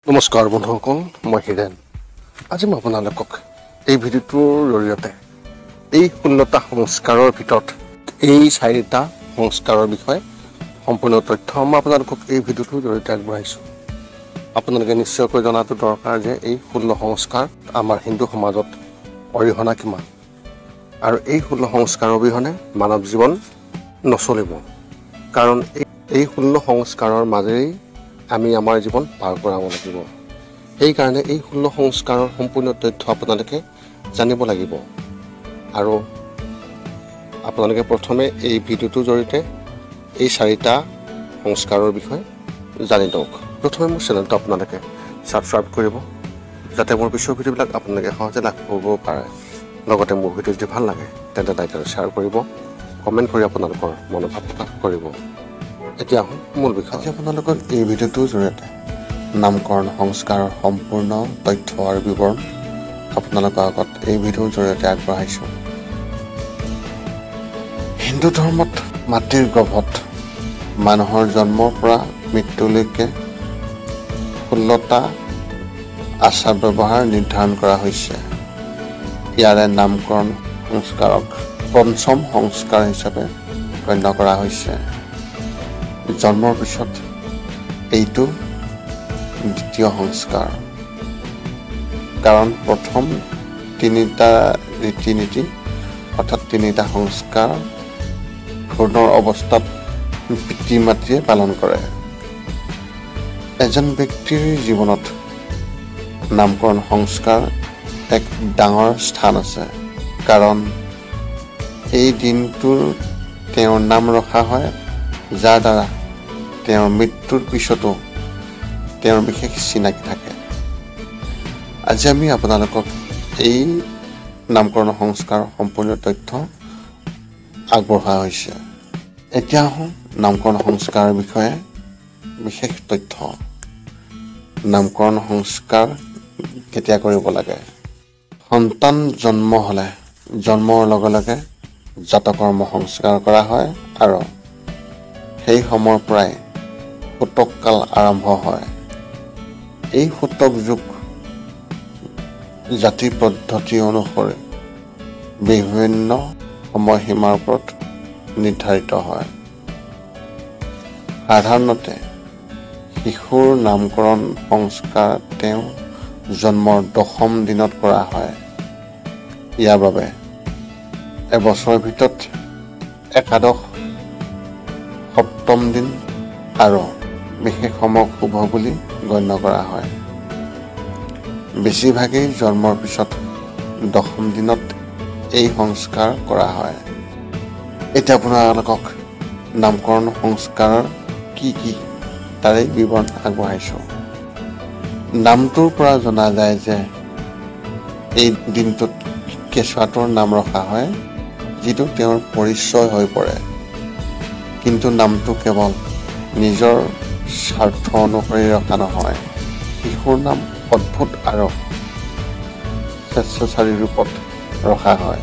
নমস্কাৰ বন্ধুসকল, মই হিৰেণ। আজি মই আপোনালোকক এই ভিডিঅ'টোৰ জৰিয়তে এই 16টা সংস্কাৰৰ ভিতৰত এই 4টা সংস্কাৰৰ বিষয়ে সম্পূৰ্ণ তথ্য মই আপোনালোকক এই ভিডিঅ'টোৰ জৰিয়তে আগবঢ়াইছোঁ। আপোনালোকে নিশ্চয়কৈ জনাটো দৰকাৰ যে এই 16 সংস্কাৰ আমাৰ হিন্দু সমাজত অৰিহণা কিমান, আৰু এই 16 সংস্কাৰৰ অবিহনে মানৱ জীৱন নচলিব। কাৰণ এই 16 সংস্কাৰৰ মাজেৰেই আমি আমাৰ জীৱন পাৰ কৰাব লাগিব। সেইকাৰণে এই 16 সংস্কাৰৰ সম্পূৰ্ণ তথ্য আপোনালোকে জানিব লাগিব। আৰু আপোনালোকে প্ৰথমে এই ভিডিঅ'টোৰ জৰিয়তে এই 4টা সংস্কাৰৰ বিষয়ে জানি লওক। প্ৰথমে মোৰ চেনেলটো আপোনালোকে ছাবস্ক্ৰাইব কৰিব, যাতে মোৰ পিছৰ ভিডিঅ'বিলাক আপোনালোকে সহজে লাভ কৰিব পাৰে। লগতে মোৰ ভিডিঅ' যদি ভাল লাগে তেন্তে লাইক আৰু শ্বেয়াৰ কৰিব, কমেণ্ট কৰি আপোনালোকৰ মনোভাৱ প্ৰকাশ কৰিব। এতিয়া আহোঁ মূল বিষয়। আজি আপোনালোকক এই ভিডিঅ'টোৰ জৰিয়তে নামকৰণ সংস্কাৰৰ সম্পূৰ্ণ তথ্য আৰু বিৱৰণ আপোনালোকৰ আগত এই ভিডিঅ'ৰ জৰিয়তে আগবঢ়াইছোঁ। হিন্দু ধৰ্মত মাতৃৰ গৰ্ভত মানুহৰ জন্মৰ পৰা মৃত্যুলৈকে 16টা আচাৰ ব্যৱহাৰ নিৰ্ধাৰণ কৰা হৈছে। ইয়াৰে নামকৰণ সংস্কাৰক পঞ্চম সংস্কাৰ হিচাপে গণ্য কৰা হৈছে। জন্মৰ পিছত এইটো দ্বিতীয় সংস্কাৰ, কাৰণ প্ৰথম 3টা ৰীতি নীতি অৰ্থাৎ 3টা সংস্কাৰ ভ্ৰূণৰ অৱস্থাত পিতৃ মাতৃয়ে পালন কৰে। এজন ব্যক্তিৰ জীৱনত নামকৰণ সংস্কাৰ এক ডাঙৰ স্থান আছে, কাৰণ এই দিনটোৰ তেওঁৰ নাম ৰখা হয়, যাৰ দ্বাৰা তেওঁৰ মৃত্যুৰ পিছতো তেওঁৰ বিশেষ চিনাকি থাকে। আজি আমি আপোনালোকক এই নামকৰণ সংস্কাৰৰ সম্পূৰ্ণ তথ্য আগবঢ়োৱা হৈছে। এতিয়া আহোঁ নামকৰণ সংস্কাৰৰ বিষয়ে বিশেষ তথ্য। নামকৰণ সংস্কাৰ কেতিয়া কৰিব লাগে? সন্তান জন্ম হ'লে জন্মৰ লগে লগে জাতকৰ্ম সংস্কাৰ কৰা হয়, আৰু সেই সময়ৰ পৰাই সূতক কাল আৰম্ভ হয়। এই সূতক যুগ জাতি পদ্ধতি অনুসৰি বিভিন্ন সময়সীমাৰ ওপৰত নিৰ্ধাৰিত হয়। সাধাৰণতে শিশুৰ নামকৰণ সংস্কাৰ তেওঁ জন্মৰ 10ম দিনত কৰা হয়। ইয়াৰ বাবে এবছৰৰ ভিতৰত একাদশ, 7ম দিন আৰু বিশেষ সময়ক শুভ বুলি গণ্য কৰা হয়। বেছিভাগেই জন্মৰ পিছত 10ম দিনত এই সংস্কাৰ কৰা হয়। এতিয়া আপোনালোকক নামকৰণ সংস্কাৰৰ কি কি তাৰে বিৱৰণ আগবঢ়াইছোঁ। নামটোৰ পৰা জনা যায় যে এই দিনটোত কেঁচুৱাটোৰ নাম ৰখা হয়, যিটো তেওঁৰ পৰিচয় হৈ পৰে। কিন্তু নামটো কেৱল নিজৰ স্বাৰ্থ অনুসৰি ৰখা নহয়। শিশুৰ নাম অদ্ভুত আৰু স্বেচ্ছাচাৰী ৰূপত ৰখা হয়,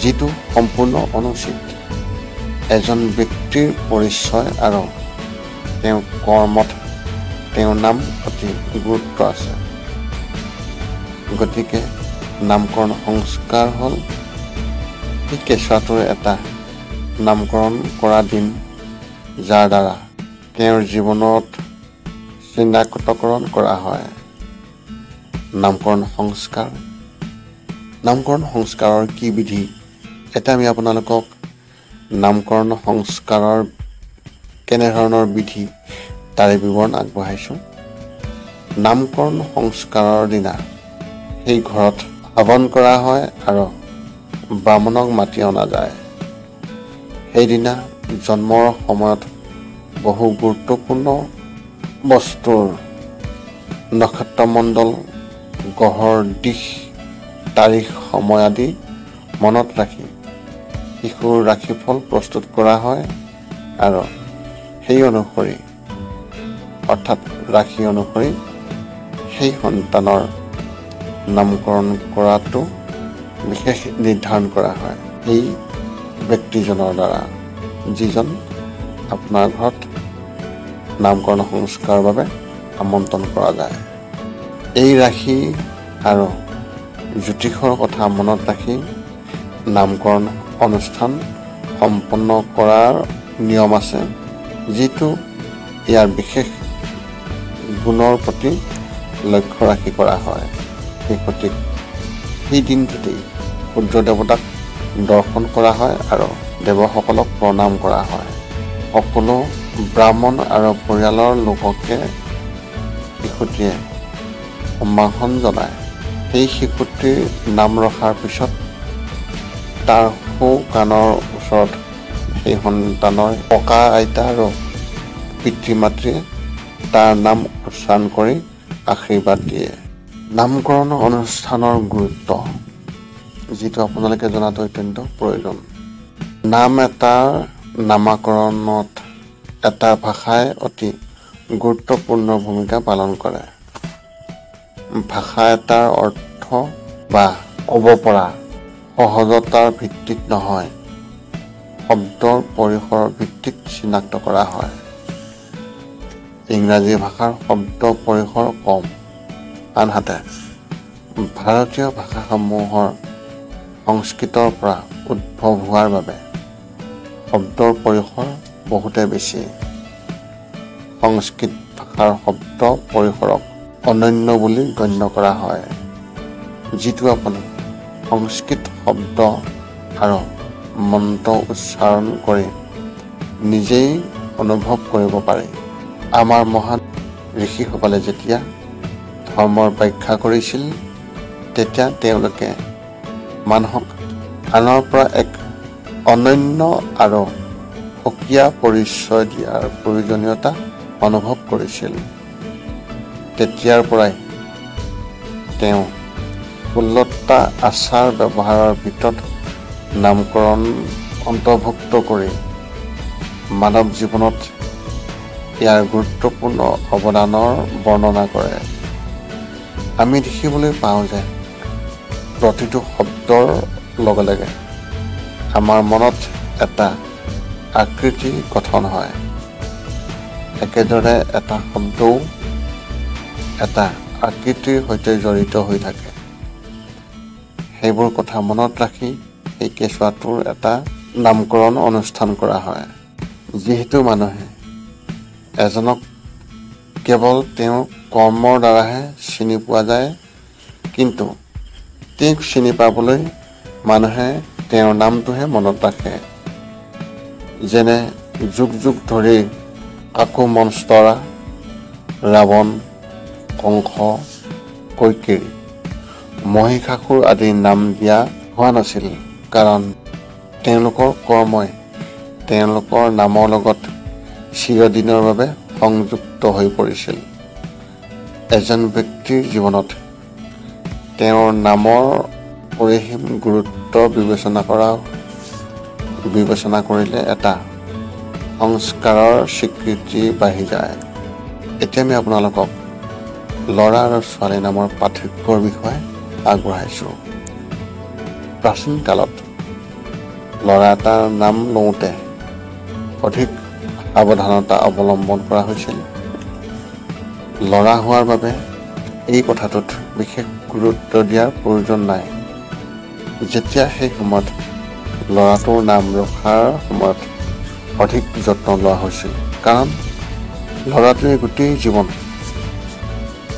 যিটো সম্পূৰ্ণ অনুচিত। এজন ব্যক্তিৰ পৰিচয় আৰু তেওঁৰ কৰ্মত তেওঁৰ নাম অতি গুৰুত্ব আছে। গতিকে নামকৰণ সংস্কাৰ হ'ল এই কেঁচুৱাটোৰ এটা নামকৰণ কৰা দিন, যাৰ দ্বাৰা তেওঁৰ জীৱনত চিনাক্তকৰণ কৰা হয়। নামকৰণ সংস্কাৰৰ কি বিধি? এতিয়া আমি আপোনালোকক নামকৰণ সংস্কাৰৰ কেনেধৰণৰ বিধি তাৰে বিৱৰণ আগবঢ়াইছোঁ। নামকৰণ সংস্কাৰৰ দিনা সেই ঘৰত হৱন কৰা হয় আৰু বামুণক মাতি অনা যায়। সেইদিনা জন্মৰ সময়ত বহু গুৰুত্বপূৰ্ণ বস্তুৰ নক্ষত্ৰমণ্ডল, গ্ৰহৰ দিশ, তাৰিখ, সময় আদি মনত ৰাখি শিশুৰ ৰাশিফল প্ৰস্তুত কৰা হয়, আৰু সেই অনুসৰি অৰ্থাৎ ৰাশি অনুসৰি সেই সন্তানৰ নামকৰণ কৰাটো বিশেষ নিৰ্ধাৰণ কৰা হয় সেই ব্যক্তিজনৰ দ্বাৰা, যিজন আপোনাৰ ঘৰত নামকৰণ সংস্কাৰৰ বাবে আমন্ত্ৰণ কৰা যায়। এই ৰাশি আৰু জ্যোতিষৰ কথা মনত ৰাখি নামকৰণ অনুষ্ঠান সম্পন্ন কৰাৰ নিয়ম আছে, যিটো ইয়াৰ বিশেষ গুণৰ প্ৰতি লক্ষ্য ৰাখি কৰা হয়। সেই দিনটোতেই সূৰ্য দেৱতাক দৰ্শন কৰা হয় আৰু দেৱসকলক প্ৰণাম কৰা হয়। সকলো ব্ৰাহ্মণ আৰু পৰিয়ালৰ লোককে শিশুটিয়ে সম্ভাষণ জনায়। সেই শিশুটিৰ নাম ৰখাৰ পিছত তাৰ সৌ কাণৰ ওচৰত সেই সন্তানৰ ককা আইতা আৰু পিতৃ মাতৃয়ে তাৰ নাম উচ্চাৰণ কৰি আশীৰ্বাদ দিয়ে। নামকৰণ অনুষ্ঠানৰ গুৰুত্ব, যিটো আপোনালোকে জনাটো অত্যন্ত প্ৰয়োজন। নাম এটাৰ নামাকৰণত এটা ভাষাই অতি গুৰুত্বপূৰ্ণ ভূমিকা পালন কৰে। ভাষা এটাৰ অৰ্থ বা ক'ব পৰা সহজতাৰ ভিত্তিত নহয়, শব্দৰ পৰিসৰৰ ভিত্তিত চিনাক্ত কৰা হয়। ইংৰাজী ভাষাৰ শব্দ পৰিসৰ কম, আনহাতে ভাৰতীয় ভাষাসমূহৰ সংস্কৃতৰ পৰা উদ্ভৱ হোৱাৰ বাবে শব্দৰ পৰিসৰ বহুতে বেছি। সংস্কৃত ভাষাৰ শব্দ পৰিসৰক অনন্য বুলি গণ্য কৰা হয়, যিটো আপুনি সংস্কৃত শব্দ আৰু মন্ত্ৰ উচ্চাৰণ কৰি নিজেই অনুভৱ কৰিব পাৰে। আমাৰ মহান ঋষিসকলে যেতিয়া ধৰ্মৰ ব্যাখ্যা কৰিছিল, তেতিয়া তেওঁলোকে মানুহক আনৰ পৰা এক অনন্য আৰু সুকীয়া পৰিচয় দিয়াৰ প্ৰয়োজনীয়তা অনুভৱ কৰিছিল। তেতিয়াৰ পৰাই তেওঁ 16টা আচাৰ ব্যৱহাৰৰ ভিতৰত নামকৰণ অন্তৰ্ভুক্ত কৰি মানৱ জীৱনত ইয়াৰ গুৰুত্বপূৰ্ণ অৱদানৰ বৰ্ণনা কৰে। আমি দেখিবলৈ পাওঁ যে প্ৰতিটো শব্দৰ লগে লগে আমাৰ মনত এটা আকৃতি গঠন হয়। একেদৰে এটা শব্দও এটা আকৃতিৰ সৈতে জড়িত হৈ থাকে। সেইবোৰ কথা মনত ৰাখি সেই কেঁচুৱাটোৰ এটা নামকৰণ অনুষ্ঠান কৰা হয়। যিহেতু মানুহে এজনক কেৱল তেওঁৰ কৰ্মৰ দ্বাৰাহে চিনি পোৱা যায়, কিন্তু তেওঁক চিনি পাবলৈ মানুহে তেওঁৰ নামটোহে মনত ৰাখে। যেনে যুগ যুগ ধৰি কাকু মনস্তৰা, ৰাৱণ, কংস, কৈকেয়ী, মহিষাসুৰ আদিৰ নাম দিয়া হোৱা নাছিল, কাৰণ তেওঁলোকৰ কৰ্মই তেওঁলোকৰ নামৰ লগত চিৰদিনৰ বাবে সংযুক্ত হৈ পৰিছিল। এজন ব্যক্তিৰ জীৱনত তেওঁৰ নামৰ পৰিসীম গুৰুত্ব বিবেচনা কৰিলে এটা সংস্কাৰৰ স্বীকৃতি বাঢ়ি যায়। এতিয়া আমি আপোনালোকক ল'ৰা আৰু ছোৱালী নামৰ পাৰ্থক্যৰ বিষয়ে আগবঢ়াইছোঁ। প্ৰাচীন কালত ল'ৰা এটাৰ নাম লওঁতে অধিক সাৱধানতা অৱলম্বন কৰা হৈছিল। ল'ৰা হোৱাৰ বাবে এই কথাটোত বিশেষ গুৰুত্ব দিয়াৰ প্ৰয়োজন নাই। যেতিয়া সেই সময়ত ল'ৰাটোৰ নাম ৰখাৰ সময়ত অধিক যত্ন লোৱা হৈছিল, কাৰণ ল'ৰাটোৱে গোটেই জীৱন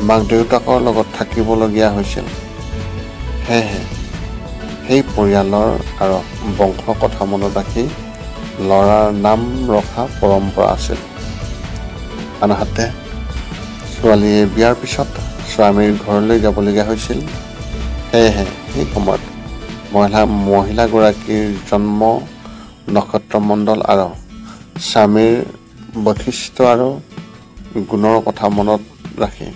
মাক দেউতাকৰ লগত থাকিবলগীয়া হৈছিল। সেয়েহে সেই পৰিয়ালৰ আৰু বংশ কথা মনত ৰাখি ল'ৰাৰ নাম ৰখা পৰম্পৰা আছিল। আনহাতে ছোৱালীয়ে বিয়াৰ পিছত স্বামীৰ ঘৰলৈ যাবলগীয়া হৈছিল। সেয়েহে সেই সময়ত মহিলাগৰাকীৰ জন্ম নক্ষত্ৰমণ্ডল আৰু স্বামীৰ বৈশিষ্ট্য আৰু গুণৰ কথা মনত ৰাখি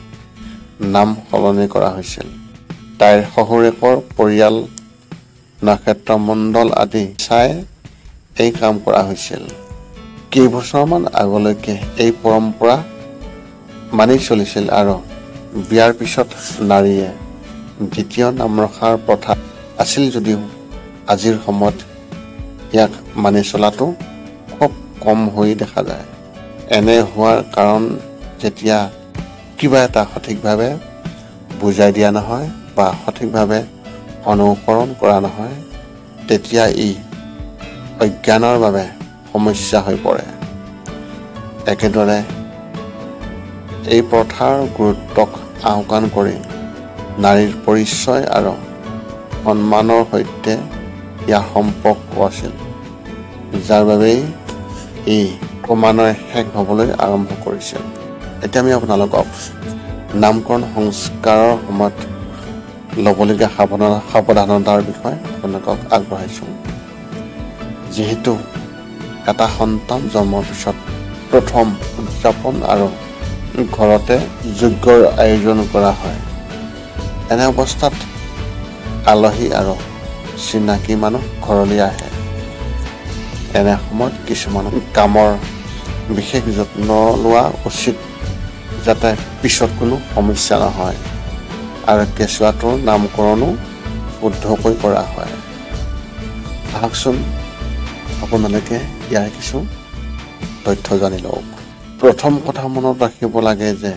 নাম সলনি কৰা হৈছিল। তাইৰ শহুৰেকৰ পৰিয়াল, নক্ষত্ৰমণ্ডল আদি চাই এই কাম কৰা হৈছিল। কেইবছৰমান আগলৈকে এই পৰম্পৰা মানি চলিছিল আৰু বিয়াৰ পিছত নাৰীয়ে দ্বিতীয় নাম ৰখাৰ প্ৰথা আছিল যদিও আজিৰ সময়ত ইয়াক মানি চলাটো খুব কম হৈ দেখা যায়। এনে হোৱাৰ কাৰণ যেতিয়া কিবা এটা সঠিকভাৱে বুজাই দিয়া নহয় বা সঠিকভাৱে অনুকৰণ কৰা নহয়, তেতিয়া ই অজ্ঞানৰ বাবে সমস্যা হৈ পৰে। একেদৰে এই প্ৰথাৰ গুৰুত্বক আওকাণ কৰি নাৰীৰ পৰিচয় আৰু সন্মানৰ সৈতে ইয়াৰ সম্পৰ্ক আছিল, যাৰ বাবেই ই ক্ৰমান্বয়ে শেষ হ'বলৈ আৰম্ভ কৰিছিল। এতিয়া আমি আপোনালোকক নামকৰণ সংস্কাৰৰ সময়ত ল'বলগীয়া সাৱধানতাৰ বিষয়ে আপোনালোকক আগবঢ়াইছোঁ। যিহেতু এটা সন্তান জন্মৰ পিছত প্ৰথম উদযাপন আৰু ঘৰতে যজ্ঞৰ আয়োজন কৰা হয়। এনে অৱস্থাত আলহী আৰু চিনাকি মানুহ ঘৰলৈ আহে। এনে সময়ত কিছুমান কামৰ বিশেষ যত্ন লোৱা উচিত, যাতে পিছত কোনো সমস্যা নহয় আৰু কেঁচুৱাটোৰ নামকৰণো শুদ্ধকৈ কৰা হয়। আহকচোন আপোনালোকে ইয়াৰ কিছু তথ্য জানি লওক। প্ৰথম কথা মনত ৰাখিব লাগে যে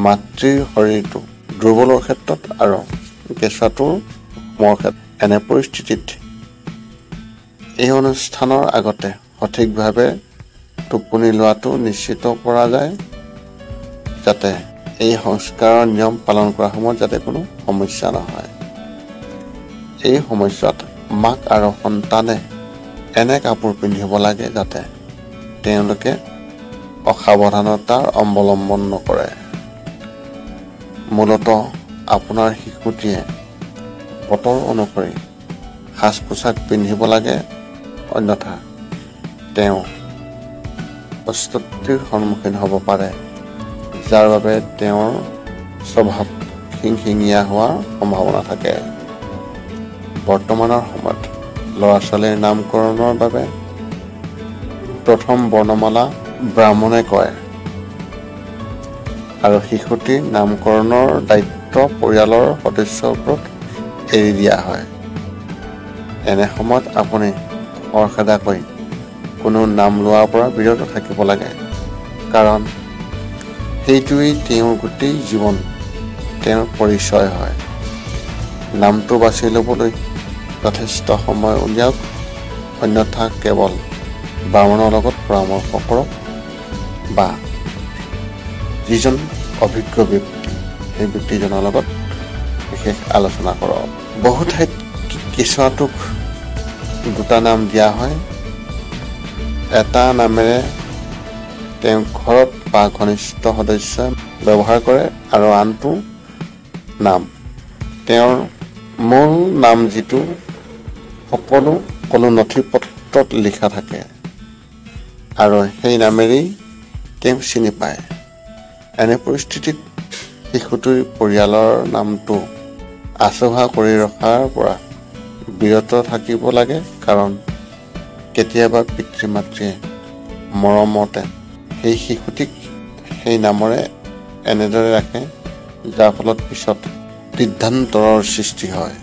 মাতৃৰ শৰীৰটো দুৰ্বলৰ ক্ষেত্ৰত আৰু কেঁচুৱাটোৰ মোৰ ক্ষেত্ৰত এনে পৰিস্থিতিত এই অনুষ্ঠানৰ আগতে সঠিকভাৱে টোপনি লোৱাটো নিশ্চিত কৰা যায়, যাতে এই সংস্কাৰৰ নিয়ম পালন কৰাৰ সময়ত যাতে কোনো সমস্যা নহয়। এই সময়ছোৱাত মাক আৰু সন্তানে এনে কাপোৰ পিন্ধিব লাগে যাতে তেওঁলোকে অসাৱধানতাৰ অৱলম্বন নকৰে। মূলতঃ আপোনাৰ শিশুটিয়ে বতৰ অনুসৰি সাজ পোছাক পিন্ধিব লাগে, অন্যথা তেওঁ অস্বস্তিৰ সন্মুখীন হ'ব পাৰে, যাৰ বাবে তেওঁৰ স্বভাৱ খিংখিঙীয়া হোৱাৰ সম্ভাৱনা থাকে। বৰ্তমানৰ সময়ত ল'ৰা ছোৱালীৰ নামকৰণৰ বাবে প্ৰথম বৰ্ণমালা ব্ৰাহ্মণে কয় আৰু শিশুটিৰ নামকৰণৰ দায়িত্ব পৰিয়ালৰ সদস্যৰ ওপৰত এৰি দিয়া হয়। এনে সময়ত আপুনি খৰখেদাকৈ কোনো নাম লোৱাৰ পৰা বিৰত থাকিব লাগে, কাৰণ সেইটোৱেই তেওঁৰ গোটেই জীৱন, তেওঁৰ পৰিচয় হয়। নামটো বাছি ল'বলৈ যথেষ্ট সময় উলিয়াওক, অন্যথা কেৱল ব্ৰাহ্মণৰ লগত পৰামৰ্শ কৰক বা যিজন অভিজ্ঞ ব্যক্তি সেই ব্যক্তিজনৰ লগত বিশেষ আলোচনা কৰক। বহু ঠাইত কেঁচুৱাটোক দুটা নাম দিয়া হয়। এটা নামেৰে তেওঁ ঘৰত বা ঘনিষ্ঠ সদস্যই ব্যৱহাৰ কৰে আৰু আনটো নাম তেওঁৰ মূল নাম, যিটো সকলো নথি পত্ৰত লিখা থাকে আৰু সেই নামেৰেই তেওঁ চিনি পায়। এনে পৰিস্থিতিত শিশুটিৰ পৰিয়ালৰ নামটো আচোহা কৰি ৰখাৰ পৰা বিৰত থাকিব লাগে, কাৰণ কেতিয়াবা পিতৃ মাতৃয়ে মৰমতে সেই শিশুটিক সেই নামৰে এনেদৰে ৰাখে, যাৰ ফলত পিছত বৃদ্ধান্তৰৰ সৃষ্টি হয়।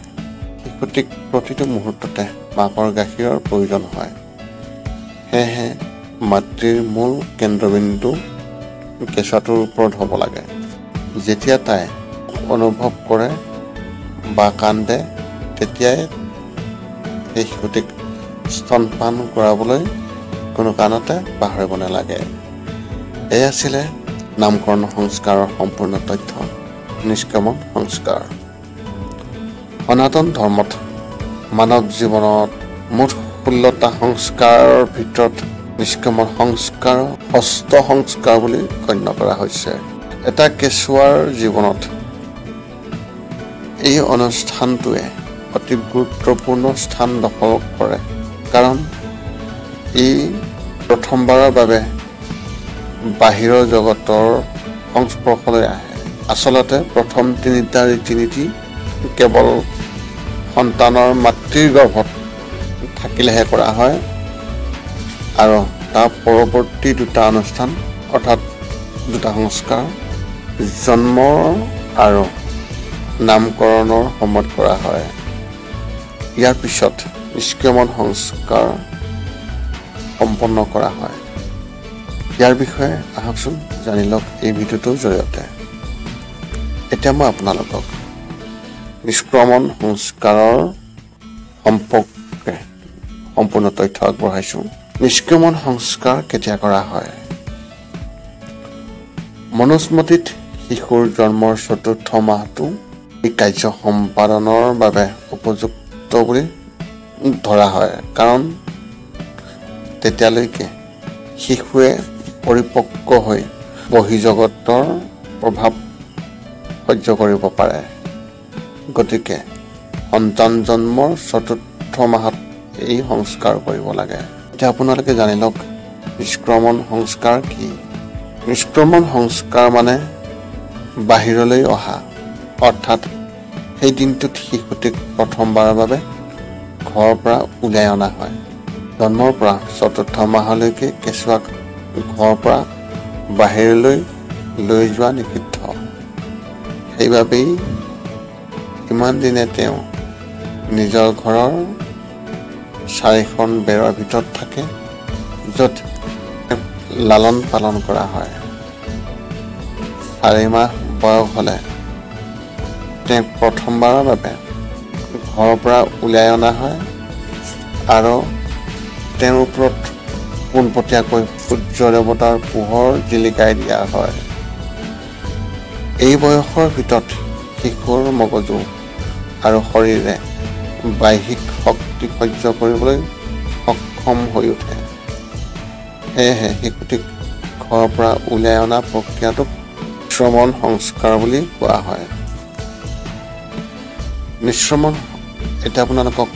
শিশুটিক প্ৰতিটো মুহূৰ্ততে মাকৰ গাখীৰৰ প্ৰয়োজন হয়। সেয়েহে মাতৃৰ মূল কেন্দ্ৰবিন্দু কেঁচুৱাটোৰ ওপৰত হ'ব লাগে। যেতিয়া তাই অনুভৱ কৰে বা কান্দে, তেতিয়াই সেই শিশুটিক স্তনপান কৰাবলৈ কোনো কাৰণতে পাহৰিব নালাগে। এই আছিলে নামকৰণ সংস্কাৰৰ সম্পূৰ্ণ তথ্য। নিষ্কামন সংস্কাৰ। সনাতন ধৰ্মত মানৱ জীৱনত মুঠ 16টা সংস্কাৰৰ ভিতৰত নিষ্কামন সংস্কাৰ ষষ্ঠ সংস্কাৰ বুলি গণ্য কৰা হৈছে। এটা কেঁচুৱাৰ জীৱনত এই অনুষ্ঠানটোৱে অতি গুৰুত্বপূৰ্ণ স্থান দখল কৰে, কাৰণ ই প্ৰথমবাৰৰ বাবে বাহিৰৰ জগতৰ সংস্পৰ্শলৈ আহে। আচলতে প্ৰথম তিনিটা ৰীতি নীতি কেৱল সন্তানৰ মাতৃৰ গৰ্ভত থাকিলেহে কৰা হয়, আৰু তাৰ পৰৱৰ্তী দুটা অনুষ্ঠান অৰ্থাৎ দুটা সংস্কাৰ জন্ম আৰু নামকৰণৰ সময়ত কৰা হয়। ইয়াৰ পিছত নিষ্ক্ৰমণ সংস্কাৰ সম্পন্ন কৰা হয়। ইয়াৰ বিষয়ে আহকচোন জানি লওক এই ভিডিঅ'টোৰ জৰিয়তে। এতিয়া মই আপোনালোকক নিষ্ক্ৰমণ সংস্কাৰৰ সম্পৰ্কে সম্পূৰ্ণ তথ্য আগবঢ়াইছোঁ। নিষ্ক্ৰমণ সংস্কাৰ কেতিয়া কৰা হয়? মনুস্মৃতিত শিশুৰ জন্মৰ ৪ৰ্থ মাহটো এই কাৰ্য সম্পাদনৰ বাবে উপযুক্ত বুলি ধৰা হয়, কাৰণ তেতিয়ালৈকে শিশুৱে পৰিপক্ক হৈ বহিৰ্জগতৰ প্ৰভাৱ সহ্য কৰিব পাৰে। গতিকে সন্তান জন্মৰ ৪ৰ্থ মাহত এই সংস্কাৰ কৰিব লাগে। এতিয়া আপোনালোকে জানি লওক নিষ্ক্ৰমণ সংস্কাৰ কি? নিষ্ক্ৰমণ সংস্কাৰ মানে বাহিৰলৈ অহা, অৰ্থাৎ সেই দিনটোত শিশুটিক প্ৰথমবাৰৰ বাবে ঘৰৰ পৰা উলিয়াই অনা হয়। জন্মৰ পৰা ৪ৰ্থ মাহলৈকে কেঁচুৱাক ঘৰৰ পৰা বাহিৰলৈ লৈ যোৱা নিষিদ্ধ। সেইবাবেই ইমান দিনে তেওঁ নিজৰ ঘৰৰ ৪খন বেৰৰ ভিতৰত থাকে, য'ত লালন পালন কৰা হয়। ৪ মাহ বয়স হ'লে তেওঁক প্ৰথমবাৰৰ বাবে ঘৰৰ পৰা উলিয়াই অনা হয় আৰু তেওঁৰ ওপৰত পোনপটীয়াকৈ সূৰ্য দেৱতাৰ পোহৰ জিলিকাই দিয়া হয়। এই বয়সৰ ভিতৰত শিশুৰ মগজু আৰু শৰীৰে বাহ্যিক শক্তি সহ্য কৰিবলৈ সক্ষম হৈ উঠে। সেয়েহে শিশুটিক ঘৰৰ পৰা উলিয়াই অনা প্ৰক্ৰিয়াটোক নিষ্ক্ৰমণ সংস্কাৰ বুলি কোৱা হয়। এতিয়া আপোনালোকক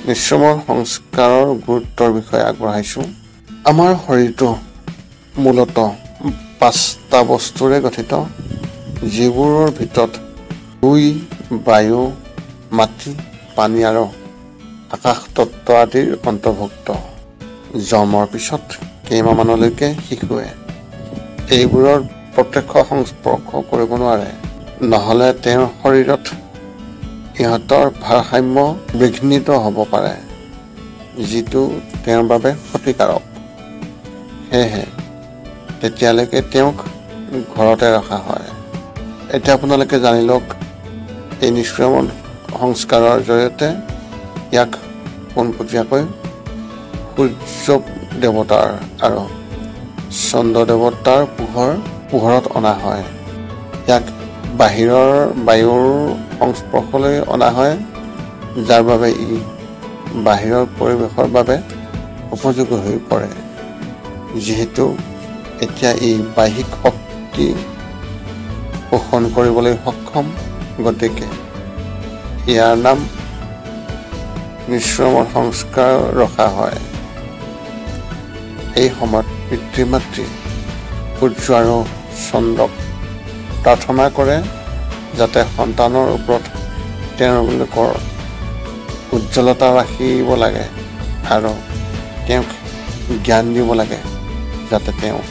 নিষ্ক্ৰমণ সংস্কাৰৰ গুৰুত্বৰ বিষয়ে আগবঢ়াইছোঁ। আমাৰ শৰীৰটো মূলতঃ 5টা বস্তুৰে গঠিত, যিবোৰৰ ভিতৰত 2 বায়ু, মাটি, পানী আৰু আকাশ তত্ত্ব আদিৰ অন্তৰ্ভুক্ত। জন্মৰ পিছত কেইমাহমানলৈকে শিশুৱে এইবোৰৰ প্ৰত্যক্ষ সংস্পৰ্শ কৰিব নোৱাৰে, নহ'লে তেওঁৰ শৰীৰত ইহঁতৰ ভাৰসাম্য বিঘ্নিত হ'ব পাৰে, যিটো তেওঁৰ বাবে ক্ষতিকাৰক। সেয়েহে তেতিয়ালৈকে তেওঁক ঘৰতে ৰখা হয়। এতিয়া আপোনালোকে জানি লওক এই নিষ্ক্ৰমণ সংস্কাৰৰ জৰিয়তে ইয়াক পোনপটীয়াকৈ সূৰ্য দেৱতাৰ আৰু চন্দ্ৰ দেৱতাৰ পোহৰত অনা হয়। ইয়াক বাহিৰৰ বায়ুৰ সংস্পৰ্শলৈ অনা হয়, যাৰ বাবে ই বাহিৰৰ পৰিৱেশৰ বাবে উপযোগী হৈ পৰে। যিহেতু এতিয়া ই বাহ্যিক শক্তি পোষণ কৰিবলৈ সক্ষম, গতিকে ইয়াৰ নাম নিষ্ক্ৰমণ সংস্কাৰ ৰখা হয়। এই সময়ত পিতৃ মাতৃ সূৰ্য আৰু চন্দ্ৰক প্ৰাৰ্থনা কৰে যাতে সন্তানৰ ওপৰত তেওঁলোকৰ উজ্জ্বলতা ৰাখিব লাগে আৰু তেওঁক জ্ঞান দিব লাগে যাতে তেওঁ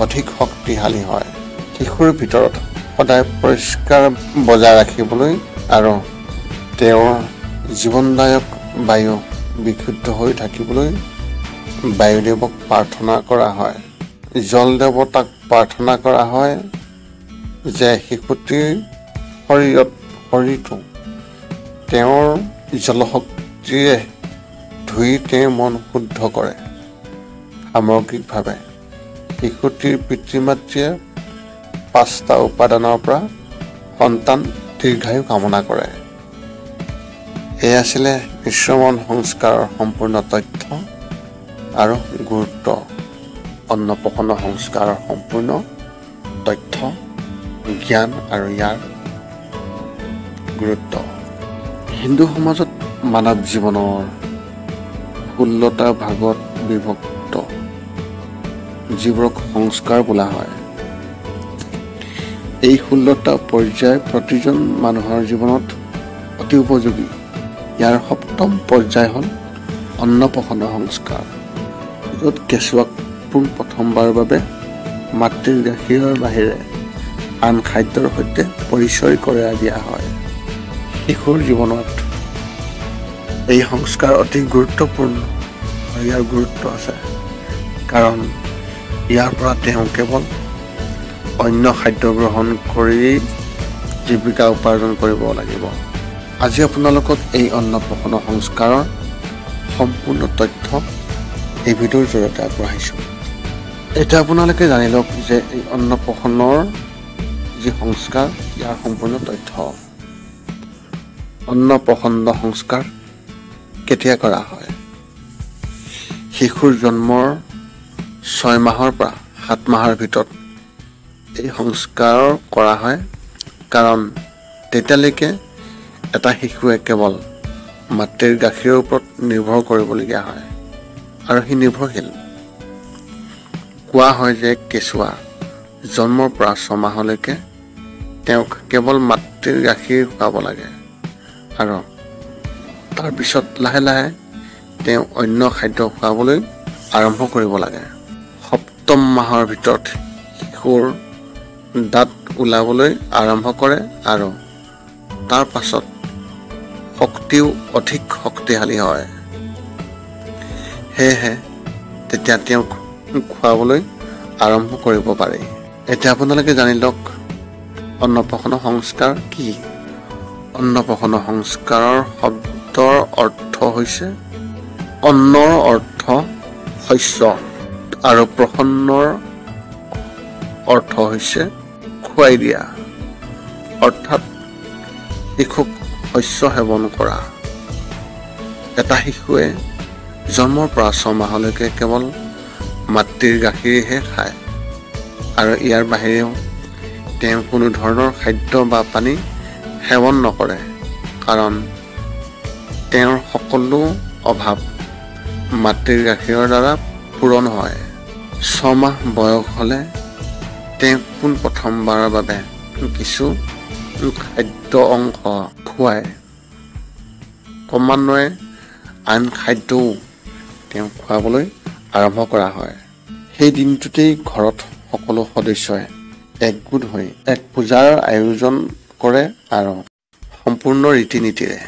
অধিক শক্তিশালী হয়। শিশুৰ ভিতৰত সদায় পৰিষ্কাৰ বজাই ৰাখিবলৈ আৰু তেওঁৰ জীৱনদায়ক বায়ু বিশুদ্ধ হৈ থাকিবলৈ বায়ুদেৱক প্ৰাৰ্থনা কৰা হয়। জল দেৱতাক প্ৰাৰ্থনা কৰা হয় যে শিশুটিৰ শৰীৰটো তেওঁৰ জলশক্তিৰে ধুই তেওঁৰ মন শুদ্ধ কৰে। সামগ্ৰিকভাৱে শিশুটিৰ পিতৃ মাতৃয়ে 5টা উপাদানৰ পৰা সন্তান দীৰ্ঘায়ু কামনা কৰে। এই আছিলে নিষ্ক্ৰমণ সংস্কাৰৰ সম্পূৰ্ণ তথ্য আৰু গুৰুত্ব, অন্নপ্ৰসন্ন সংস্কাৰৰ সম্পূৰ্ণ তথ্য, জ্ঞান আৰু ইয়াৰ গুৰুত্ব। হিন্দু সমাজত মানৱ জীৱনৰ 16টা ভাগত বিভক্ত, যিবোৰক সংস্কাৰ বোলা হয়। এই 16টা পৰ্যায় প্ৰতিজন মানুহৰ জীৱনত অতি উপযোগী। ইয়াৰ 7ম পৰ্যায় হ'ল অন্নপ্ৰসন্ন সংস্কাৰ, য'ত কেঁচুৱাক পোনপ্ৰথমবাৰৰ বাবে মাতৃৰ গাখীৰৰ বাহিৰে আন খাদ্যৰ সৈতে পৰিচয় কৰাই দিয়া হয়। শিশুৰ জীৱনত এই সংস্কাৰ অতি গুৰুত্বপূৰ্ণ আৰু ইয়াৰ গুৰুত্ব আছে, কাৰণ ইয়াৰ পৰা তেওঁ কেৱল অন্য খাদ্য গ্ৰহণ কৰি জীৱিকা উপাৰ্জন কৰিব লাগিব। আজি আপোনালোকক এই অন্নপ্ৰসন্ন সংস্কাৰৰ সম্পূৰ্ণ তথ্য এই ভিডিঅ'ৰ জৰিয়তে আগবঢ়াইছোঁ। এতিয়া আপোনালোকে জানি লওক যে এই অন্নপ্ৰসন্নৰ যি সংস্কাৰ ইয়াৰ সম্পূৰ্ণ তথ্য। অন্নপ্ৰসন্ন সংস্কাৰ কেতিয়া কৰা হয়? শিশুৰ জন্মৰ 6 মাহৰ পৰা 7 মাহৰ ভিতৰত এই সংস্কাৰ কৰা হয়, কাৰণ তেতিয়ালৈকে এটা শিশুৱে কেৱল মাতৃৰ গাখীৰৰ ওপৰত নিৰ্ভৰ কৰিবলগীয়া হয় আৰু সি নিৰ্ভৰশীল। কোৱা হয় যে কেঁচুৱা জন্মৰ পৰা 6 মাহলৈকে তেওঁক কেৱল মাতৃৰ গাখীৰ খুৱাব লাগে আৰু তাৰপিছত লাহে লাহে তেওঁ অন্য খাদ্য খুৱাবলৈ আৰম্ভ কৰিব লাগে। 7ম মাহৰ ভিতৰত শিশুৰ দাঁত ওলাবলৈ আৰম্ভ কৰে আৰু তাৰ পাছত শক্তিও অধিক শক্তিশালী হয়। সেয়েহে তেতিয়া তেওঁক খুৱাবলৈ আৰম্ভ কৰিব পাৰি। এতিয়া আপোনালোকে জানি লওক অন্নপ্ৰসন্ন সংস্কাৰ কি? অন্নপ্ৰসন্ন সংস্কাৰৰ শব্দৰ অৰ্থ হৈছে অন্নৰ অৰ্থ শস্য আৰু প্ৰসন্নৰ অৰ্থ হৈছে খুৱাই দিয়া, অৰ্থাৎ শিশুক শস্য সেৱন কৰা। এটা শিশুৱে জন্মৰ পৰা 6 মাহলৈকে কেৱল মাতৃৰ গাখীৰহে খায় আৰু ইয়াৰ বাহিৰেও তেওঁ কোনো ধৰণৰ খাদ্য বা পানী সেৱন নকৰে, কাৰণ তেওঁৰ সকলো অভাৱ মাতৃৰ গাখীৰৰ দ্বাৰা পূৰণ হয়। 6 মাহ বয়স হ'লে তেওঁক প্ৰথমবাৰৰ বাবে কিছু খাদ্য অংশ খুৱাই ক্ৰমান্বয়ে আন খাদ্যও তেওঁক খুৱাবলৈ আৰম্ভ কৰা হয়। সেই দিনটোতেই ঘৰত সকলো সদস্যই একগোট হৈ এক পূজাৰ আয়োজন কৰে আৰু সম্পূৰ্ণ ৰীতি নীতিৰে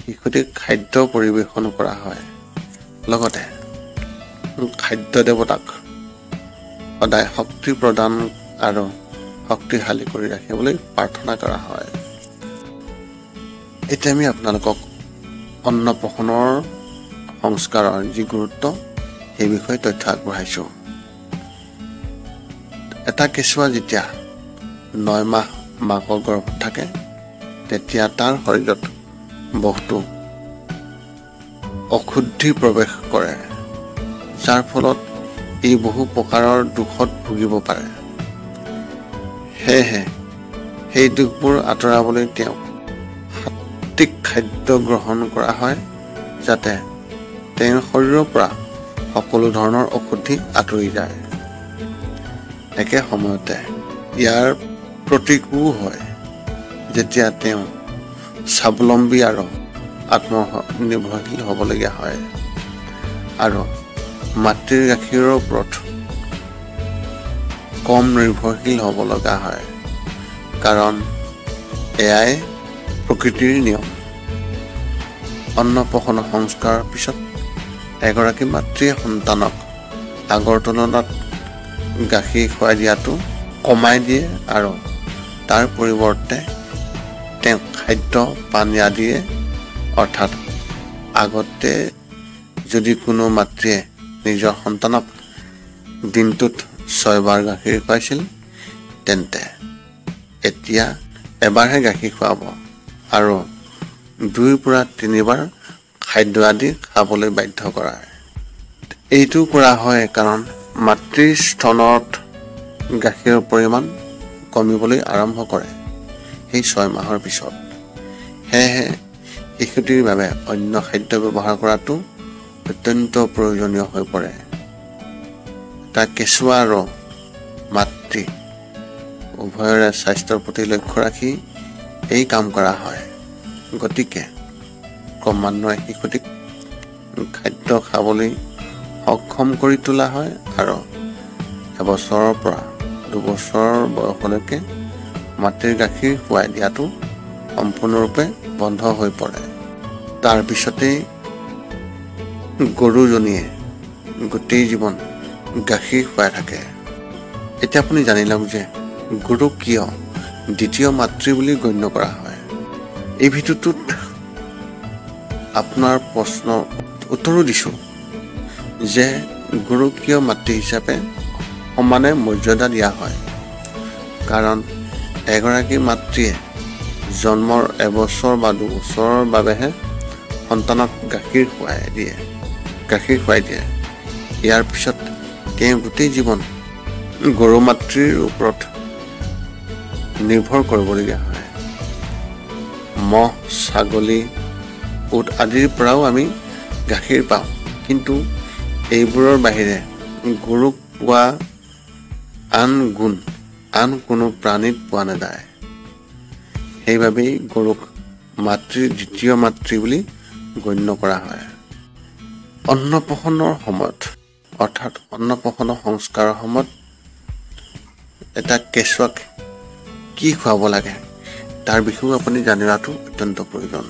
শিশুটিক খাদ্য পৰিৱেশন কৰা হয়। লগতে খাদ্য দেৱতাক সদায় শক্তি প্ৰদান আৰু শক্তিশালী কৰি ৰাখিবলৈ প্ৰাৰ্থনা কৰা হয়। এতিয়া আমি আপোনালোকক অন্নপ্ৰসন্নৰ সংস্কাৰৰ যি গুৰুত্ব সেই বিষয়ে তথ্য আগবঢ়াইছোঁ। এটা কেঁচুৱা যেতিয়া 9 মাহ মাকৰ গৰ্ভত থাকে তেতিয়া তাৰ শৰীৰত বহুতো অশুদ্ধি প্ৰৱেশ কৰে, যাৰ ফলত ই বহু প্ৰকাৰৰ দুখত ভুগিব পাৰে। সেয়েহে সেই দুখবোৰ আঁতৰাবলৈ তেওঁক সাত্বিক খাদ্য গ্ৰহণ কৰা হয়, যাতে তেওঁৰ শৰীৰৰ পৰা সকলো ধৰণৰ অশুদ্ধি আঁতৰি যায়। একে সময়তে ইয়াৰ প্ৰতীকো হয় যেতিয়া তেওঁ স্বাৱলম্বী আৰু আত্মনিৰ্ভৰশীল হ'বলগীয়া হয় আৰু মাতৃৰ গাখীৰৰ ওপৰত কম নিৰ্ভৰশীল হ'ব লগা হয়, কাৰণ এয়াই প্ৰকৃতিৰ নিয়ম। অন্নপ্ৰসন্ন সংস্কাৰৰ পিছত এগৰাকী মাতৃয়ে সন্তানক আগৰ তুলনাত গাখীৰ খুৱাই দিয়াটো কমাই দিয়ে আৰু তাৰ পৰিৱৰ্তে তেওঁক খাদ্য পানী আদিয়ে, অৰ্থাৎ আগতে যদি কোনো মাতৃয়ে নিজৰ সন্তানক দিনটোত 6 বাৰ গাখীৰ খুৱাইছিল, তেন্তে এতিয়া এবাৰহে গাখীৰ খুৱাব আৰু 2 পৰা 3 বাৰ খাদ্য আদি খাবলৈ বাধ্য কৰায়। এইটো কৰা হয় কাৰণ মাতৃৰ স্তনত গাখীৰৰ পৰিমাণ কমিবলৈ আৰম্ভ কৰে সেই 6 মাহৰ পিছত। সেয়েহে শিশুটিৰ বাবে অন্য খাদ্য ব্যৱহাৰ কৰাটো অত্যন্ত প্ৰয়োজনীয় হৈ পৰে। এটা কেঁচুৱা আৰু মাতৃ উভয়ৰে স্বাস্থ্যৰ প্ৰতি লক্ষ্য ৰাখি এই কাম কৰা হয়। গতিকে ক্ৰমান্বয়ে শিশুটিক খাদ্য খাবলৈ সক্ষম কৰি তোলা হয় আৰু এবছৰৰ পৰা 2 বছৰ বয়সলৈকে মাতৃৰ গাখীৰ খুৱাই দিয়াটো সম্পূৰ্ণৰূপে বন্ধ হৈ পৰে। তাৰ পিছতেই গৰুজনীয়ে গোটেই জীৱন গাখীৰ খুৱাই থাকে। এতিয়া আপুনি জানি লওক যে গৰুক কিয় দ্বিতীয় মাতৃ বুলি গণ্য কৰা হয়। এই ভিডিঅ'টোত আপোনাৰ প্ৰশ্নৰ উত্তৰো দিছোঁ যে গৰুক কিয় মাতৃ হিচাপে সমানে মৰ্যাদা দিয়া হয়। কাৰণ এগৰাকী মাতৃয়ে জন্মৰ এবছৰ বা দুবছৰৰ বাবেহে সন্তানক গাখীৰ খুৱাই দিয়ে। ইয়াৰ পিছত তেওঁ গোটেই জীৱন গৰু মাতৃৰ ওপৰত নিৰ্ভৰ কৰিবলগীয়া হয়। মহ, ছাগলী, উট আদিৰ পৰাও আমি গাখীৰ পাওঁ, কিন্তু এইবোৰৰ বাহিৰে গৰুক পোৱা আন গুণ আন কোনো প্ৰাণীত পোৱা নাযায়। সেইবাবেই গৰুক দ্বিতীয় মাতৃ বুলি গণ্য কৰা হয়। অন্নপ্ৰসন্নৰ সময়ত অৰ্থাৎ অন্নপ্ৰসন্নৰ সংস্কাৰৰ সময়ত এটা কেঁচুৱাক কি খুৱাব লাগে তাৰ বিষয়েও আপুনি জানিবাটো অত্যন্ত প্ৰয়োজন।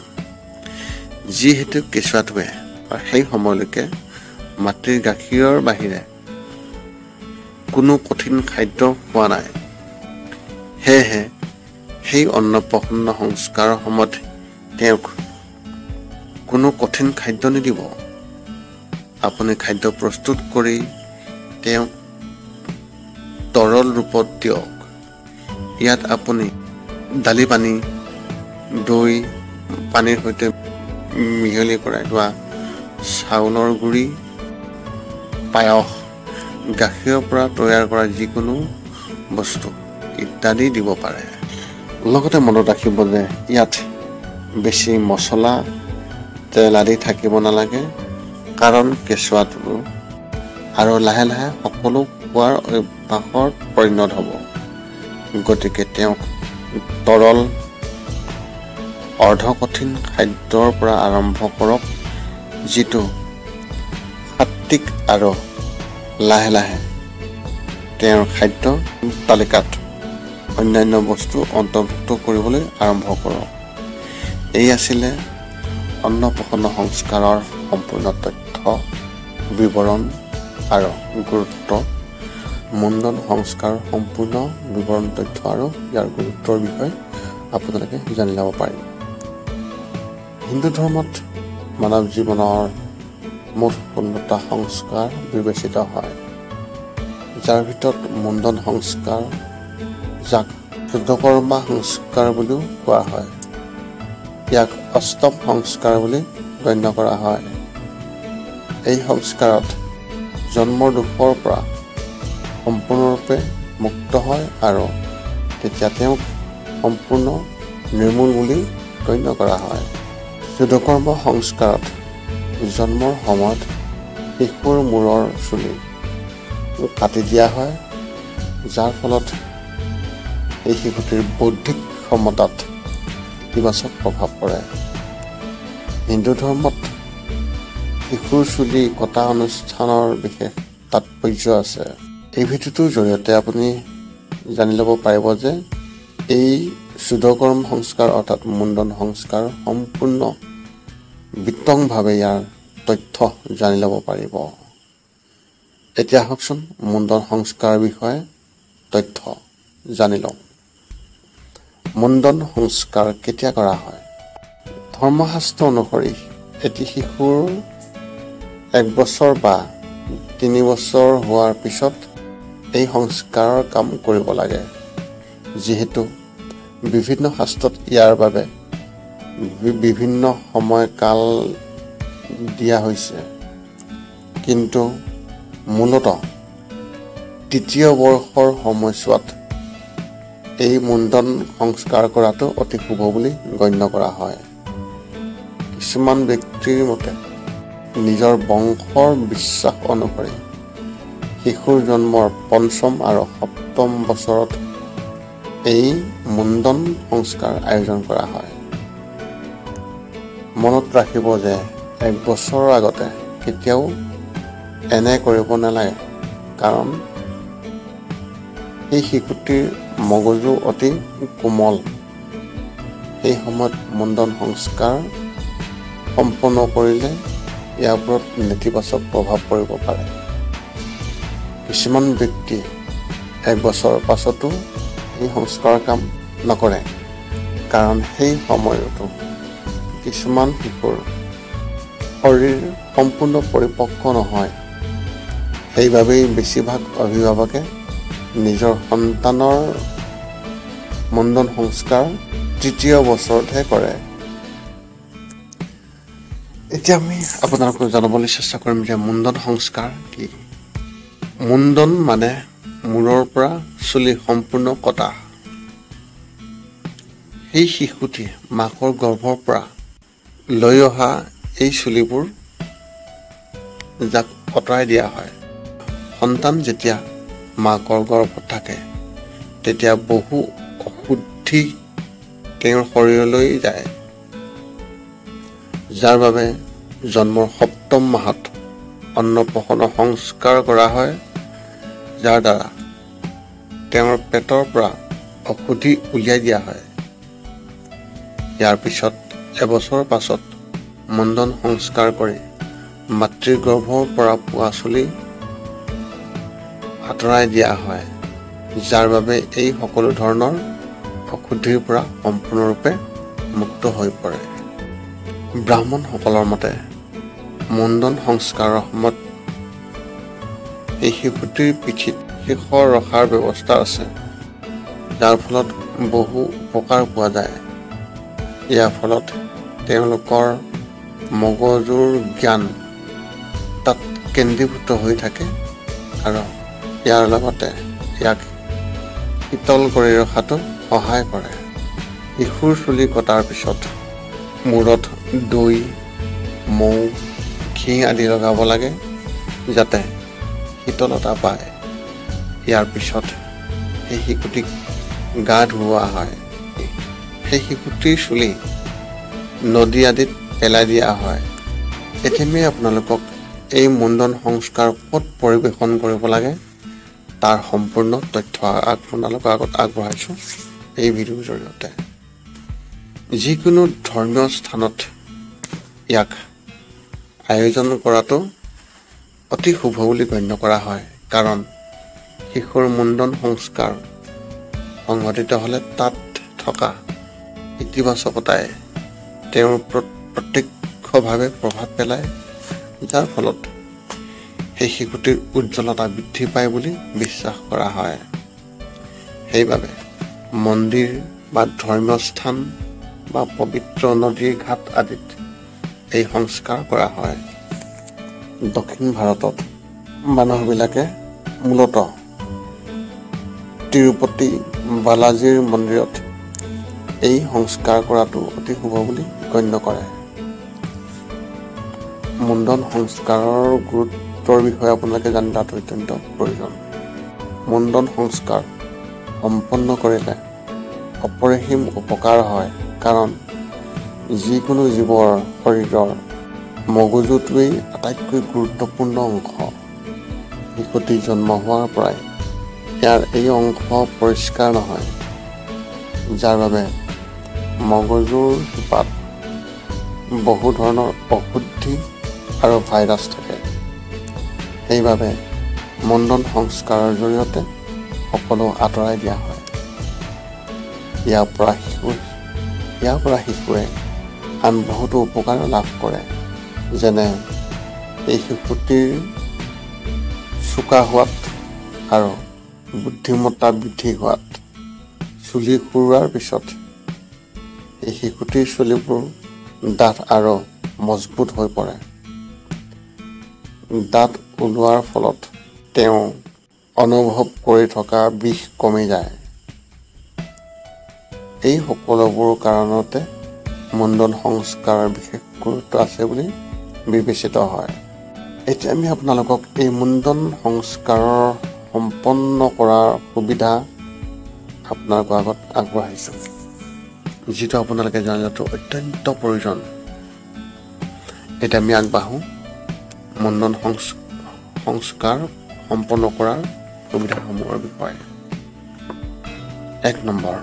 যিহেতু কেঁচুৱাটোৱে সেই সময়লৈকে মাতৃৰ গাখীৰৰ বাহিৰে কোনো কঠিন খাদ্য খোৱা নাই, সেয়েহে সেই অন্নপ্ৰসন্ন সংস্কাৰৰ সময়ত তেওঁক কোনো কঠিন খাদ্য নিদিব। আপুনি খাদ্য প্ৰস্তুত কৰি তেওঁক তৰল ৰূপত দিয়ক। ইয়াত আপুনি দালি পানী, দৈ, পানীৰ সৈতে মিহলি কৰাই লোৱা চাউলৰ গুড়ি, পায়স, গাখীৰৰ পৰা তৈয়াৰ কৰা যিকোনো বস্তু ইত্যাদি দিব পাৰে। লগতে মনত ৰাখিব যে ইয়াত বেছি মছলা, তেল আদি থাকিব নালাগে, কাৰণ কেঁচুৱাটো আৰু লাহে লাহে সকলো খোৱাৰ অভ্যাসত পৰিণত হ'ব। গতিকে তেওঁক তৰল অৰ্ধকঠিন খাদ্যৰ পৰা আৰম্ভ কৰক, যিটো সাত্বিক আৰু লাহে লাহে তেওঁৰ খাদ্য তালিকাত অন্যান্য বস্তু অন্তৰ্ভুক্ত কৰিবলৈ আৰম্ভ কৰক। এই আছিলে অন্নপ্ৰসন্ন সংস্কাৰৰ সম্পূৰ্ণ তথ্য, বিৱৰণ আৰু গুৰুত্ব। মুণ্ডন সংস্কাৰৰ সম্পূৰ্ণ বিৱৰণ, তথ্য আৰু ইয়াৰ গুৰুত্বৰ বিষয়ে আপোনালোকে জানি ল'ব পাৰিব। হিন্দু ধৰ্মত মানৱ জীৱনৰ মুঠ 16টা সংস্কাৰ বিবেচিত হয়, যাৰ ভিতৰত মুণ্ডন সংস্কাৰ, যাক চুদ্ধকৰ্মা সংস্কাৰ বুলিও কোৱা হয়, ইয়াক অষ্টম সংস্কাৰ বুলি গণ্য কৰা হয়। এই সংস্কাৰত জন্মৰ দুখৰ পৰা সম্পূৰ্ণৰূপে মুক্ত হয় আৰু তেতিয়া তেওঁক সম্পূৰ্ণ নিৰ্মূল বুলি গণ্য কৰা হয়। চুদ্ধকৰ্ম সংস্কাৰত জন্মৰ সময়ত শিশুৰ মূৰৰ চুলি কাটি দিয়া হয়, যাৰ ফলত এই শিশুটিৰ বৌদ্ধিক ক্ষমতাত ইতিবাচক প্ৰভাৱ পৰে। হিন্দু ধৰ্মত শিশুৰ চুলি কটা অনুষ্ঠানৰ বিশেষ তাৎপৰ্য আছে। এই ভিডিঅ'টোৰ জৰিয়তে আপুনি জানি ল'ব পাৰিব যে এই চুদ্ধকৰ্ম সংস্কাৰ অৰ্থাৎ মুণ্ডন সংস্কাৰ সম্পূৰ্ণ বিতংভাৱে ইয়াৰ তথ্য জানি ল'ব পাৰিব। এতিয়া আহকচোন মুণ্ডন সংস্কাৰৰ বিষয়ে তথ্য জানি লওঁ। মুণ্ডন সংস্কাৰ কেতিয়া কৰা হয়? ধৰ্মশাস্ত্ৰ অনুসৰি এটি শিশুৰ 1 বছৰ বা 3 বছৰ হোৱাৰ পিছত এই সংস্কাৰৰ কাম কৰিব লাগে। যিহেতু বিভিন্ন শাস্ত্ৰত ইয়াৰ বাবে বিভিন্ন সময়কাল দিয়া হৈছে, কিন্তু মূলতঃ 3য় বৰ্ষৰ সময়ছোৱাত এই মুণ্ডন সংস্কাৰ কৰাটো অতি শুভ বুলি গণ্য কৰা হয়। কিছুমান ব্যক্তিৰ মতে নিজৰ বংশৰ বিশ্বাস অনুসৰি শিশুৰ জন্মৰ 5ম আৰু 7ম বছৰত এই মুণ্ডন সংস্কাৰ আয়োজন কৰা হয়। মনত ৰাখিব যে 1 বছৰৰ আগতে কেতিয়াও এনে কৰিব নালাগে, কাৰণ এই শিশুটিৰ মগজু অতি কোমল। সেই সময়ত মুণ্ডন সংস্কাৰ সম্পন্ন কৰিলে ইয়াৰ ওপৰত নেতিবাচক প্ৰভাৱ পৰিব পাৰে। কিছুমান ব্যক্তি 1 বছৰৰ পাছতো এই সংস্কাৰৰ কাম নকৰে, কাৰণ সেই সময়তো কিছুমান শিশুৰ শৰীৰ সম্পূৰ্ণ পৰিপক্ক নহয়। সেইবাবেই বেছিভাগ অভিভাৱকে নিজৰ সন্তানৰ মুণ্ডন সংস্কাৰ 3য় বছৰতহে কৰে। এতিয়া আমি আপোনালোকক জনাবলৈ চেষ্টা কৰিম যে মুণ্ডন সংস্কাৰ কি। মুণ্ডন মানে মূৰৰ পৰা চুলি সম্পূৰ্ণ কটা। সেই শিশুটি মাকৰ গৰ্ভৰ পৰা লৈ অহা এই চুলিবোৰ যাক আঁতৰাই দিয়া হয়। সন্তান যেতিয়া মাকৰ গৰ্ভত থাকে তেতিয়া বহু অশুদ্ধি তেওঁৰ শৰীৰলৈ যায়, যাৰ বাবে জন্মৰ 7ম মাহত অন্নপ্ৰসন্ন সংস্কাৰ কৰা হয়, যাৰ দ্বাৰা তেওঁৰ পেটৰ পৰা অশুদ্ধি উলিয়াই দিয়া হয়। ইয়াৰ পিছত 1 বছৰৰ পাছত মুণ্ডন সংস্কাৰ কৰি মাতৃৰ গৰ্ভৰ পৰা পোৱা চুলি আঁতৰাই দিয়া হয়, যাৰ বাবে এই সকলো ধৰণৰ অশুদ্ধিৰ পৰা সম্পূৰ্ণৰূপে মুক্ত হৈ পৰে। ব্ৰাহ্মণসকলৰ মতে মুণ্ডন সংস্কাৰৰ সময়ত এই শিশুটিৰ পিঠিত শিখৰ ৰখাৰ ব্যৱস্থা আছে, যাৰ ফলত বহু উপকাৰ পোৱা যায়। ইয়াৰ ফলত তেওঁলোকৰ মগজুৰ জ্ঞান তাত কেন্দ্ৰীভূত হৈ থাকে আৰু ইয়াৰ লগতে ইয়াক শীতল কৰি ৰখাটো সহায় কৰে। শিশুৰ চুলি কটাৰ পিছত মূৰত দৈ, মৌ, ঘি আদি লগাব লাগে, যাতে শীতলতা পায়। ইয়াৰ পিছত সেই শিশুটিক গা ধুওৱা হয়। সেই শিশুটিৰ চুলি নদী আদিত পেলাই দিয়া হয়। এতিয়া আমি আপোনালোকক এই মুণ্ডন সংস্কাৰ ক'ত পৰিৱেশন কৰিব লাগে তাৰ সম্পূৰ্ণ তথ্য আপোনালোকৰ আগত আগবঢ়াইছোঁ এই ভিডিঅ'ৰ জৰিয়তে। যিকোনো ধৰ্মীয় স্থানত ইয়াক আয়োজন কৰাটো অতি শুভ বুলি গণ্য কৰা হয়, কাৰণ শিশুৰ মুণ্ডন সংস্কাৰ সংঘটিত হ'লে তাত থকা ইতিবাচকতাই তেওঁৰ ওপৰত প্ৰত্যক্ষভাৱে প্ৰভাৱ পেলায়, যাৰ ফলত সেই শিশুটিৰ উজ্জ্বলতা বৃদ্ধি পায় বুলি বিশ্বাস কৰা হয়। সেইবাবে মন্দিৰ বা ধৰ্মীয় স্থান বা পবিত্ৰ নদীৰ ঘাট আদিত এই সংস্কাৰ কৰা হয়। দক্ষিণ ভাৰতত মানুহবিলাকে মূলতঃ তিৰুপতি বালাজীৰ মন্দিৰত এই সংস্কাৰ কৰাটো অতি শুভ বুলি গণ্য কৰে। মুণ্ডন সংস্কাৰৰ গুৰুত্বৰ বিষয়ে আপোনালোকে জানিলাটো অত্যন্ত প্ৰয়োজন। মুণ্ডন সংস্কাৰ সম্পন্ন কৰিলে অপৰিসীম উপকাৰ হয়, কাৰণ যিকোনো জীৱৰ শৰীৰৰ মগজুটোৱেই আটাইতকৈ গুৰুত্বপূৰ্ণ অংশ। শিশুটি জন্ম হোৱাৰ পৰাই ইয়াৰ এই অংশ পৰিষ্কাৰ নহয়, যাৰ বাবে মগজুৰ শিপাত বহু ধৰণৰ অশুদ্ধি আৰু ভাইৰাছ থাকে। সেইবাবে মুণ্ডন সংস্কাৰৰ জৰিয়তে সকলো আঁতৰাই দিয়া হয়। ইয়াৰ পৰা শিশুৱে আন বহুতো উপকাৰ লাভ কৰে, যেনে এই শিশুটিৰ চোকা হোৱাত আৰু বুদ্ধিমত্তা বৃদ্ধি হোৱাত। চুলি খুৰোৱাৰ পিছত এই শিশুটিৰ চুলিবোৰ ডাঠ আৰু মজবুত হৈ পৰে। দাঁত ওলোৱাৰ ফলত তেওঁ অনুভৱ কৰি থকা বিষ কমি যায়। এই সকলোবোৰ কাৰণতে মুণ্ডন সংস্কাৰৰ বিশেষ গুৰুত্ব আছে বুলি বিবেচিত হয়। এতিয়া আমি আপোনালোকক এই মুণ্ডন সংস্কাৰৰ সম্পন্ন কৰাৰ সুবিধা আপোনালোকৰ আগত আগবঢ়াইছোঁ, যিটো আপোনালোকে জনাটো অত্যন্ত প্ৰয়োজন। এতিয়া আমি আগবাঢ়োঁ মুণ্ডন সংস্কাৰ সম্পন্ন কৰাৰ সুবিধাসমূহৰ বিষয়ে। 1 নম্বৰ,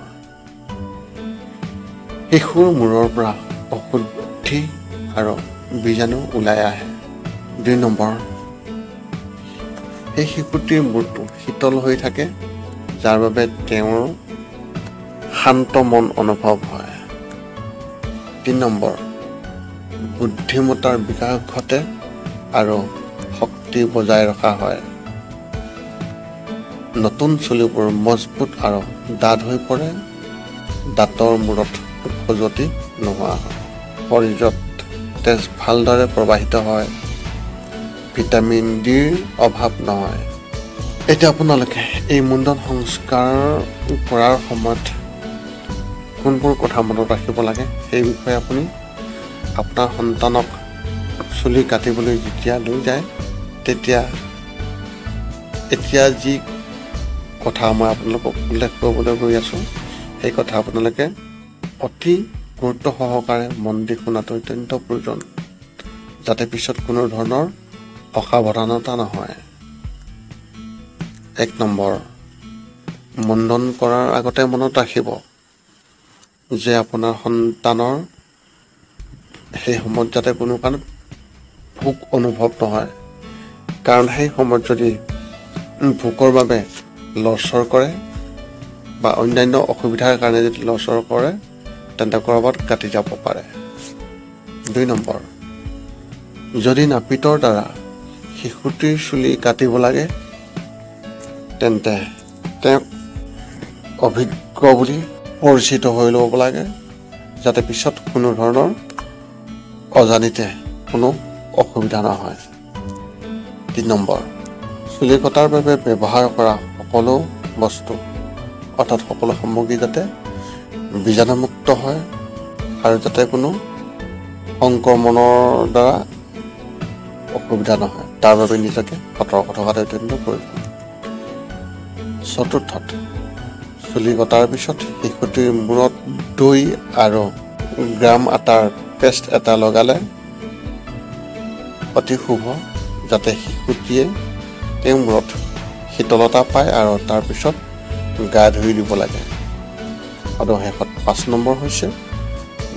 শিশুৰ মূৰৰ পৰা অশুদ্ধি আৰু বীজাণু ওলাই আহে। 2 নম্বৰ, সেই শিশুটিৰ মূৰটো শীতল হৈ থাকে, যাৰ বাবে তেওঁৰ শান্ত মন অনুভৱ হয়। 3 নম্বৰ, বুদ্ধিমত্তাৰ বিকাশ ঘটে আৰু শক্তি বজাই ৰখা হয়। নতুন চুলিবোৰ মজবুত আৰু ডাঠ হৈ পৰে। দাঁতৰ মূৰত খজুৱতি নোহোৱা হয়। শৰীৰত তেজ ভালদৰে প্ৰবাহিত হয়। ভিটামিন ডিৰ অভাৱ নহয়। এতিয়া আপোনালোকে এই মুণ্ডন সংস্কাৰ কৰাৰ সময়ত কোনবোৰ কথা মনত ৰাখিব লাগে সেই বিষয়ে আপুনি আপোনাৰ সন্তানক চুলি কাটিবলৈ যেতিয়া লৈ যায়, তেতিয়া এতিয়া যি কথা মই আপোনালোকক উল্লেখ কৰিবলৈ গৈ আছোঁ, সেই কথা আপোনালোকে অতি গুৰুত্ব সহকাৰে মন দি শুনাটো অত্যন্ত প্ৰয়োজন, যাতে পিছত কোনো ধৰণৰ অসাৱধানতা নহয়। 1 নম্বৰ, মুণ্ডন কৰাৰ আগতে মনত ৰাখিব যে আপোনাৰ সন্তানৰ সেই সময়ত যাতে কোনো কাৰণত ভোক অনুভৱ নহয়, কাৰণ সেই সময়ত যদি ভোকৰ বাবে লৰচৰ কৰে বা অন্যান্য অসুবিধাৰ কাৰণে যদি লৰচৰ কৰে, তেন্তে ক'ৰবাত কাটি যাব পাৰে। 2 নম্বৰ, যদি নাপিতৰ দ্বাৰা শিশুটিৰ চুলি কাটিব লাগে, তেন্তে তেওঁক অভিজ্ঞ বুলি পৰিচিত হৈ ল'ব লাগে, যাতে পিছত কোনো ধৰণৰ অজানিতে কোনো অসুবিধা নহয়। 3 নম্বৰ, চুলি কটাৰ বাবে ব্যৱহাৰ কৰা সকলো বস্তু অৰ্থাৎ সকলো সামগ্ৰী যাতে বীজাণুমুক্ত হয় আৰু যাতে কোনো সংক্ৰমণৰ দ্বাৰা অসুবিধা নহয়, তাৰ বাবে নিজকে সতৰ্ক থকাটো অত্যন্ত প্ৰয়োজন। 4ৰ্থত, চুলি কটাৰ পিছত শিশুটিৰ মূৰত দৈ আৰু গ্ৰাম আটাৰ পেষ্ট এটা লগালে অতি শুভ, যাতে শিশুটিয়ে তেওঁৰ মূৰত শীতলতা পায় আৰু তাৰপিছত গা ধুই দিব লাগে। আৰু শেষত 5 নম্বৰ হৈছে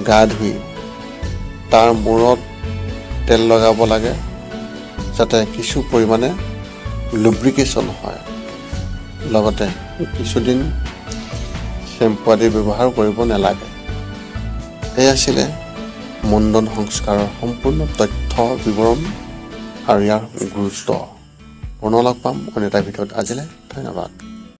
গা ধুই তাৰ মূৰত তেল লগাব লাগে, যাতে কিছু পৰিমাণে লুব্ৰিকেশ্যন হয়। লগতে কিছুদিন শ্বেম্পু আদি ব্যৱহাৰ কৰিব নালাগে। এই আছিলে মুণ্ডন সংস্কাৰৰ সম্পূৰ্ণ তথ্য বিৱৰণ আৰু ইয়াৰ গুৰুত্ব। পুনৰ লগ পাম অন্য এটা ভিডিঅ'ত। আজিলৈ ধন্যবাদ।